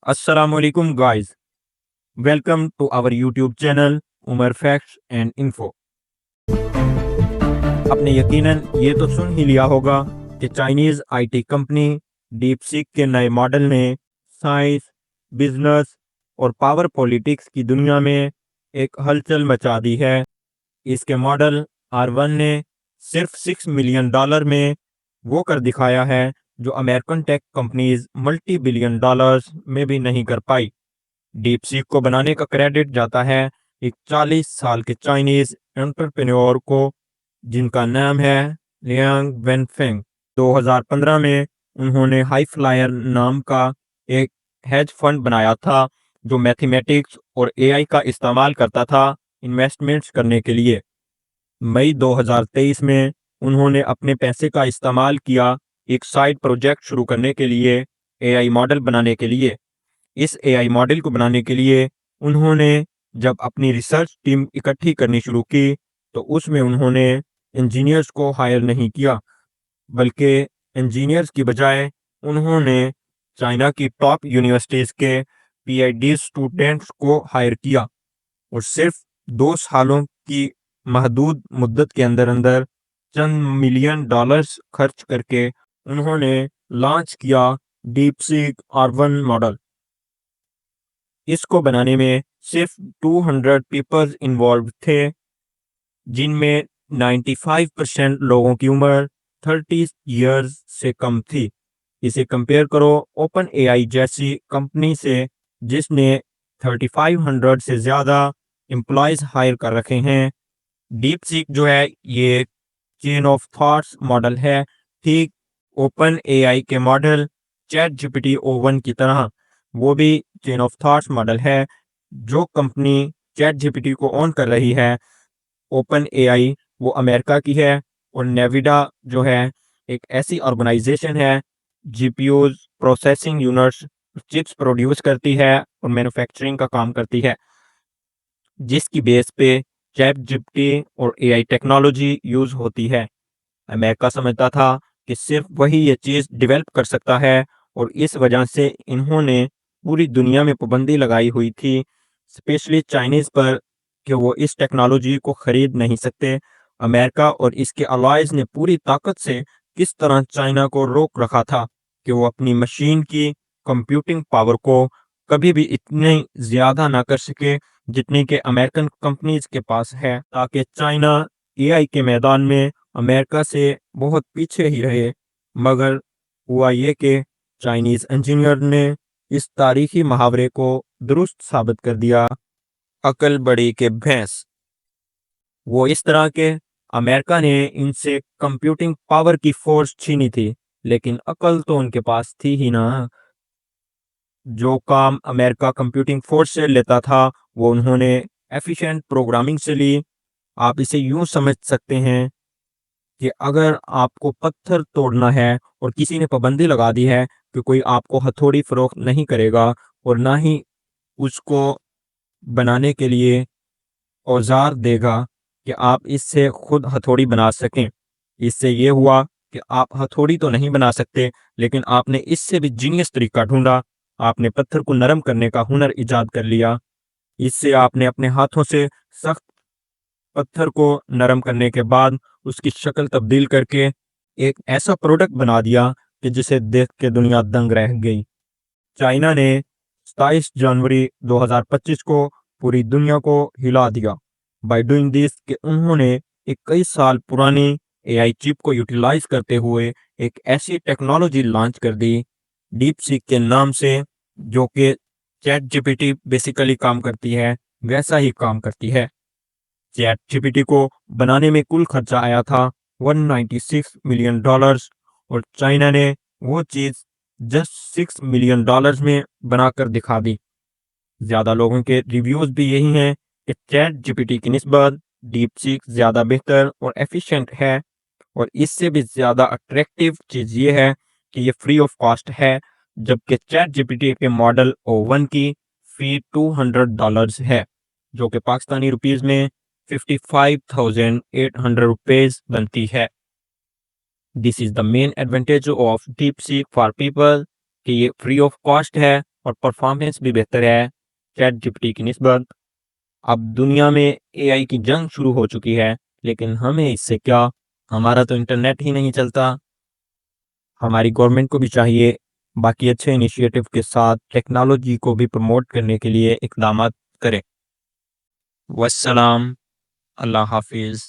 Assalamualaikum guys. Welcome to our YouTube channel Umar facts and info. आपने यकीनन ये तो सुन ही लिया होगा कि चाइनीज आईटी कंपनी डीपसीक के नए मॉडल ने साइंस, बिजनेस और पावर पॉलिटिक्स की दुनिया में एक हलचल मचा दी है। इसके मॉडल R1 ने सिर्फ $6 मिलियन में वो कर दिखाया है जो American tech companies multi billion dollars में भी नहीं कर पाई। डीपसीक को बनाने का क्रेडिट जाता है एक 40 साल के चाइनीज एंटरप्रेन्योर को जिनका नाम है लियांग वेनफेंग। 2015 में उन्होंने हाई फ्लायर नाम का एक हेज फंड बनाया था जो मैथमेटिक्स और एआई का इस्तेमाल करता था इन्वेस्टमेंट्स करने के लिए। मई 2023 में उन्होंने अपने पैसे का इस्तेमाल किया एक साइड प्रोजेक्ट शुरू करने के लिए, एआई मॉडल बनाने के लिए। इस एआई मॉडल को बनाने के लिए उन्होंने जब अपनी रिसर्च टीम इकट्ठी करनी शुरू की तो उसमें उन्होंने इंजीनियर्स को हायर नहीं किया, बल्कि इंजीनियर्स की बजाय उन्होंने चाइना की टॉप यूनिवर्सिटीज़ के पीएचडी स्टूडेंट्स को हायर किया और सिर्फ 2 सालों की महदूद मुद्दत के अंदर अंदर चंद मिलियन डॉलर्स खर्च करके उन्होंने लॉन्च किया डीपसीक R1 मॉडल। इसको बनाने में सिर्फ 200 पीपल इन्वॉल्व थे, जिनमें 95% लोगों की उम्र 30 इयर्स से कम थी। इसे कंपेयर करो ओपन एआई जैसी कंपनी से जिसने 3500 से ज़्यादा एम्प्लॉयज़ हायर कर रखे हैं। डीपसीक जो है ये चेन ऑफ थॉट्स मॉडल है, ठीक ओपन एआई के मॉडल चैट जीपीटी O1 की तरह वो भी चेन ऑफ थॉट्स मॉडल है। जो कंपनी चैट जीपीटी को ऑन कर रही है ओपन एआई वो अमेरिका की है और नेविडा जो है एक ऐसी ऑर्गेनाइजेशन है GPUs processing units chips produce करती है और मैन्युफैक्चरिंग का काम करती है, जिसकी बेस पे चैट जीपीटी और एआई टेक्नोलॉजी यूज होती है। अमेरिका समझता था कि सिर्फ वही ये चीज़ डेवलप कर सकता है और इस वजह से इन्होंने पूरी दुनिया में पाबंदी लगाई हुई थी, स्पेशली चाइनीज़ पर, कि वो इस टेक्नोलॉजी को खरीद नहीं सकते। अमेरिका और इसके अलाइज ने पूरी ताकत से किस तरह चाइना को रोक रखा था कि वो अपनी मशीन की कंप्यूटिंग पावर को कभी भी इतनी ज़्यादा ना कर सके जितनी कि अमेरिकन कंपनीज के पास है, ताकि चाइना एआई के मैदान में अमेरिका से बहुत पीछे ही रहे। मगर हुआ ये कि चाइनीज़ इंजीनियर ने इस तारीखी मुहावरे को दुरुस्त साबित कर दिया, अकल बड़ी के भैंस। वो इस तरह के अमेरिका ने इनसे कंप्यूटिंग पावर की फोर्स छीनी थी, लेकिन अकल तो उनके पास थी ही ना। जो काम अमेरिका कंप्यूटिंग फोर्स से लेता था वो उन्होंने एफिशिएंट प्रोग्रामिंग से ली। आप इसे यूं समझ सकते हैं कि अगर आपको पत्थर तोड़ना है और किसी ने पाबंदी लगा दी है कि कोई आपको हथौड़ी फरोख्त नहीं करेगा और ना ही उसको बनाने के लिए औजार देगा कि आप इससे खुद हथौड़ी बना सकें। इससे ये हुआ कि आप हथौड़ी तो नहीं बना सकते, लेकिन आपने इससे भी जीनियस तरीका ढूंढा। आपने पत्थर को नरम करने का हुनर इजाद कर लिया। इससे आपने अपने हाथों से सख्त पत्थर को नरम करने के बाद उसकी शक्ल तब्दील करके एक ऐसा प्रोडक्ट बना दिया कि जिसे देख के दुनिया दंग रह गई। चाइना ने 27 जनवरी 2025 को पूरी दुनिया को हिला दिया बाय डूइंग दिस कि उन्होंने एक कई साल पुरानी एआई चिप को यूटिलाइज करते हुए एक ऐसी टेक्नोलॉजी लॉन्च कर दी डीपसीक के नाम से, जो कि चैट जीपीटी बेसिकली काम करती है वैसा ही काम करती है। चैट जीपीटी को बनाने में कुल खर्चा आया था $196 मिलियन और चाइना ने वो चीज़ जस्ट $6 मिलियन में बनाकर दिखा दी। ज़्यादा लोगों के रिव्यूज़ भी यही हैं कि चैट जीपीटी की निस्बत डीपसीक ज़्यादा बेहतर और एफिशिएंट है, और इससे भी ज़्यादा अट्रैक्टिव चीज़ ये है कि ये फ्री ऑफ कॉस्ट है, जबकि चैट जीपीटी के मॉडल O1 की फ़ी $200 है, जो कि पाकिस्तानी रुपीज़ में 55,800 रुपीज़ बनती है। This is the main advantage of DeepSeek for people कि ये फ्री ऑफ कॉस्ट है और परफॉर्मेंस भी बेहतर है चैट जीपीटी की निस्बत। अब दुनिया में एआई की जंग शुरू हो चुकी है, लेकिन हमें इससे क्या, हमारा तो इंटरनेट ही नहीं चलता। हमारी गवर्नमेंट को भी चाहिए बाकी अच्छे इनिशिएटिव के साथ टेक्नोलॉजी को भी प्रमोट करने के लिए इक़दाम करे। वस्सलाम, अल्लाह हाफिज़।